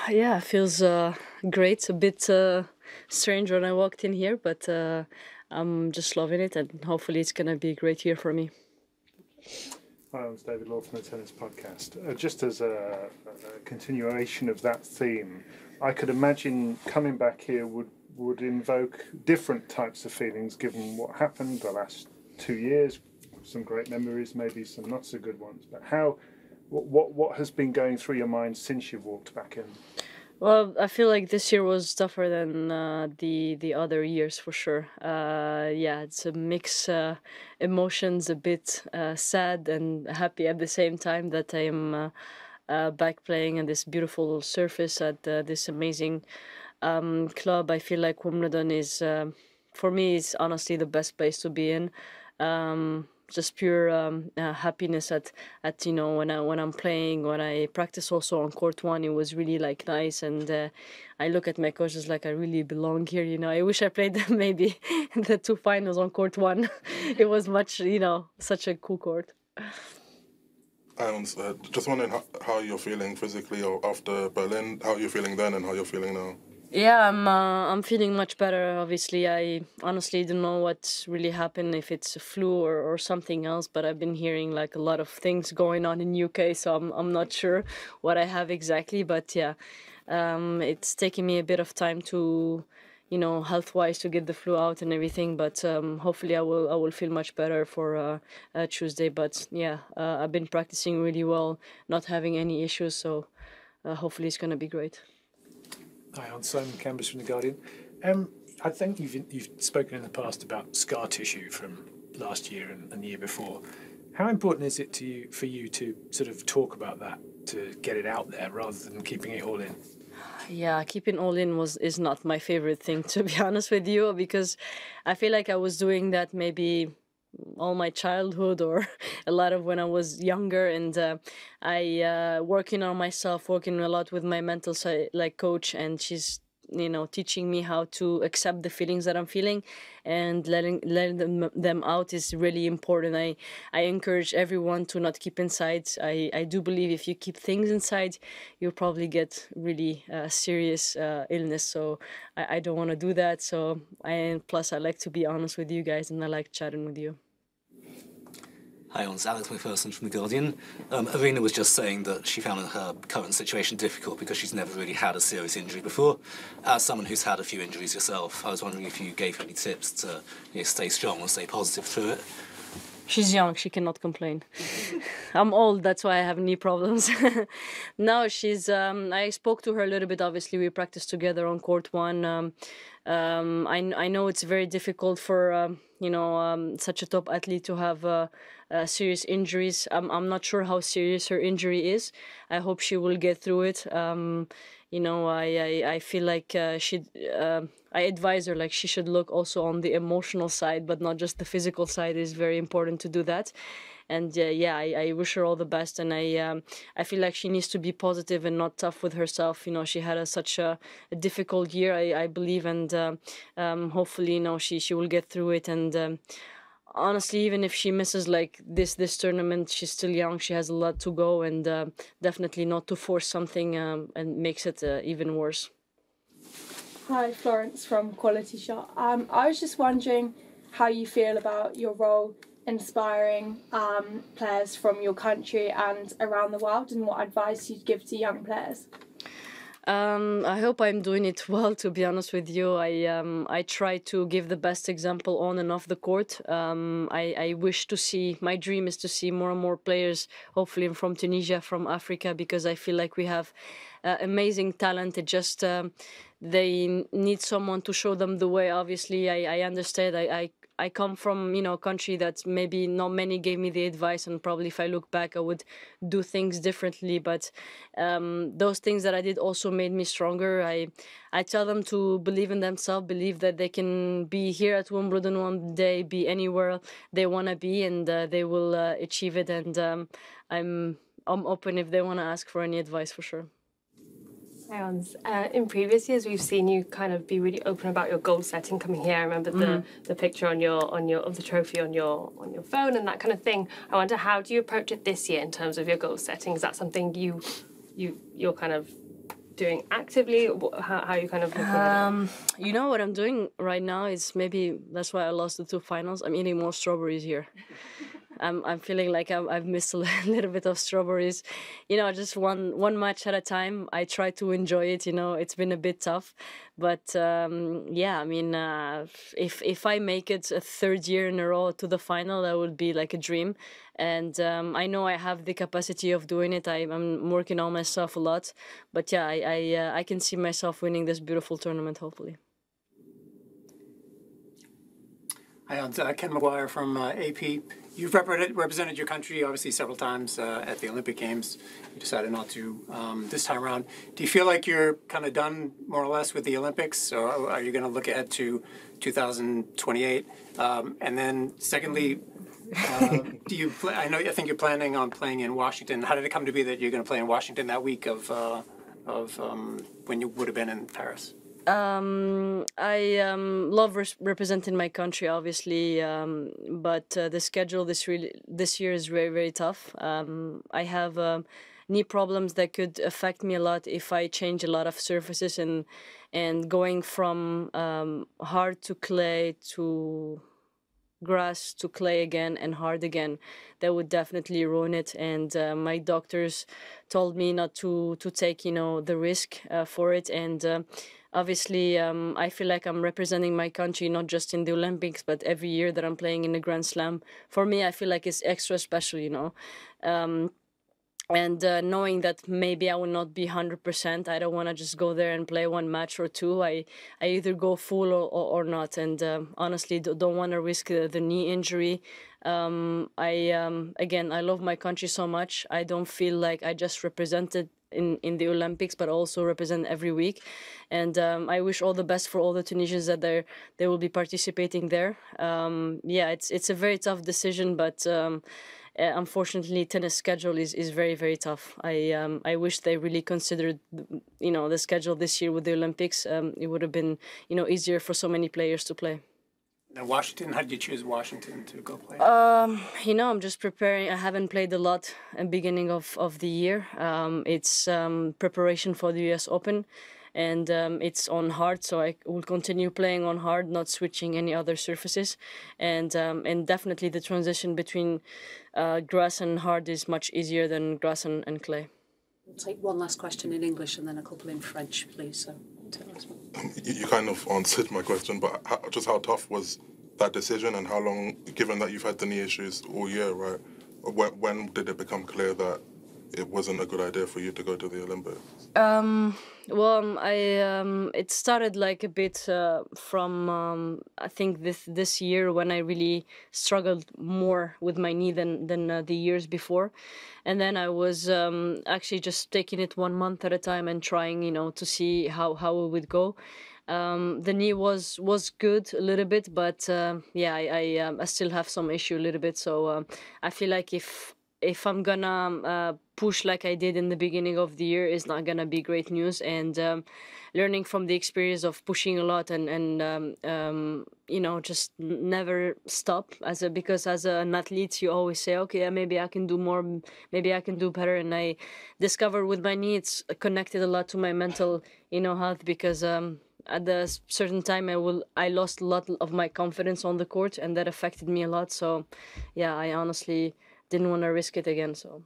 Yeah, it feels great. A bit strange when I walked in here, but I'm just loving it, and hopefully it's going to be a great year for me. Hi, I'm David Law from the Tennis Podcast. Just as a continuation of that theme, I could imagine coming back here would invoke different types of feelings given what happened the last 2 years. Some great memories, maybe some not so good ones. But what has been going through your mind since you walked back in? Well, I feel like this year was tougher than the other years for sure. Yeah, it's a mix emotions, a bit sad and happy at the same time that I'm back playing on this beautiful surface at this amazing club. I feel like Wimbledon is, for me, is honestly the best place to be in. Just pure happiness at when I'm playing, when I practice also on court one. It was really like nice, and I look at my coaches like I really belong here. I wish I played maybe the 2 finals on court one. It was much, such a cool court. And just wondering how you're feeling physically after Berlin, how you're feeling then and how you're feeling now. Yeah, I'm feeling much better. Obviously, I honestly don't know what's really happened, if it's a flu or something else. But I've been hearing like a lot of things going on in UK, so I'm not sure what I have exactly. But yeah, it's taking me a bit of time to, health-wise, to get the flu out and everything. But hopefully, I will feel much better for Tuesday. But yeah, I've been practicing really well, not having any issues. So hopefully, it's gonna be great. Hi, I'm Simon Cambers from The Guardian. I think you've spoken in the past about scar tissue from last year and the year before. How important is it for you to sort of talk about that, to get it out there rather than keeping it all in? Yeah, keeping all in is not my favorite thing, to be honest with you, because I feel like I was doing that maybe all my childhood or a lot of when I was younger, and I working on myself, working a lot with my mental side, like coach, and she's teaching me how to accept the feelings that I'm feeling, and letting them out is really important. I encourage everyone to not keep inside. I do believe if you keep things inside, you'll probably get really serious illness. So I don't want to do that. So plus I like to be honest with you guys, and I like chatting with you. Hi, Ons, Alex McPherson from The Guardian. Elena was just saying that she found her current situation difficult because she's never really had a serious injury before. As someone who's had a few injuries yourself, I was wondering if you gave her any tips to stay strong and stay positive through it. She's young, she cannot complain. I'm old, that's why I have knee problems. No, she's, I spoke to her a little bit, obviously we practiced together on court one. I know it's very difficult for, such a top athlete to have serious injuries. I'm not sure how serious her injury is. I hope she will get through it. I feel like I advise her, like, she should look also on the emotional side, but not just the physical side. Is very important to do that. And I wish her all the best. And I feel like she needs to be positive and not tough with herself. She had such a difficult year, I believe, and hopefully, she will get through it. And honestly, even if she misses like this tournament, she's still young. She has a lot to go, and definitely not to force something and makes it even worse. Hi, Florence from Quality Shot. I was just wondering how you feel about your role inspiring players from your country and around the world, and what advice you'd give to young players. I hope I'm doing it well, to be honest with you. I try to give the best example on and off the court. I wish to see, my dream is to see more and more players, hopefully from Tunisia, from Africa, because I feel like we have amazing talent. It just, they need someone to show them the way. Obviously, I understand. I come from, a country that maybe not many gave me the advice, and probably if I look back, I would do things differently. But those things that I did also made me stronger. I tell them to believe in themselves, believe that they can be here at Wimbledon one day, be anywhere they want to be, and they will achieve it. And I'm open if they want to ask for any advice, for sure. In previous years, we've seen you kind of be really open about your goal setting coming here. I remember the picture of the trophy on your phone and that kind of thing. I wonder, how do you approach it this year in terms of your goal setting? Is that something you're kind of doing actively? How are you kind of looking at it? You know what I'm doing right now is maybe that's why I lost the 2 finals. I'm eating more strawberries here. I'm feeling like I've missed a little bit of strawberries. You know, just one match at a time. I try to enjoy it. You know, it's been a bit tough, but yeah. I mean, if I make it a 3rd year in a row to the final, that would be like a dream. And I know I have the capacity of doing it. I'm working on myself a lot, but yeah, I can see myself winning this beautiful tournament. Hopefully. Hi, I'm Ken McGuire from AP. You've represented your country, obviously, several times at the Olympic Games. You decided not to this time around. Do you feel like you're kind of done, more or less, with the Olympics, or are you going to look ahead to 2028? And then, secondly, I think you're planning on playing in Washington. How did it come to be that you're going to play in Washington that week of when you would have been in Paris? I love representing my country, obviously, but the schedule this year is very, very tough. I have knee problems that could affect me a lot if I change a lot of surfaces, and going from hard to clay to grass to clay again and hard again, that would definitely ruin it. And my doctors told me not to take, you know, the risk for it. And obviously, I feel like I'm representing my country not just in the Olympics, but every year that I'm playing in a Grand Slam. For me, I feel like it's extra special, you know. And knowing that maybe I will not be 100%, I don't want to just go there and play 1 match or 2. I either go full or not. And honestly, don't want to risk the knee injury. Again, I love my country so much. I don't feel like I just represented in the Olympics, but also represent every week. And I wish all the best for all the Tunisians that they will be participating there. Yeah, it's a very tough decision, but unfortunately, tennis schedule is very, very tough. I wish they really considered, you know, the schedule this year with the Olympics. It would have been, you know, easier for so many players to play. Now, Washington, how did you choose Washington to go play? You know, I'm just preparing. I haven't played a lot at the beginning of the year. It's preparation for the US Open. And it's on hard, so I will continue playing on hard, not switching any other surfaces. And definitely the transition between grass and hard is much easier than grass and clay. We'll take one last question in English and then a couple in French, please. So tell us. You kind of answered my question, but how tough was that decision, and how long, given that you've had the knee issues all year, right? When did it become clear that it wasn't a good idea for you to go to the Olympics? Well, it started like a bit from I think this year, when I really struggled more with my knee than the years before, and then I was actually just taking it 1 month at a time and trying, you know, to see how it would go. The knee was good a little bit, but yeah, I still have some issue a little bit. So I feel like if I'm gonna push like I did in the beginning of the year, it's not gonna be great news. And learning from the experience of pushing a lot and you know, just never stop. Because as an athlete, you always say, okay, yeah, maybe I can do more, maybe I can do better. And I discovered with my knee, it's connected a lot to my mental, you know, health, because at a certain time I lost a lot of my confidence on the court, and that affected me a lot. So yeah, I honestly didn't want to risk it again. So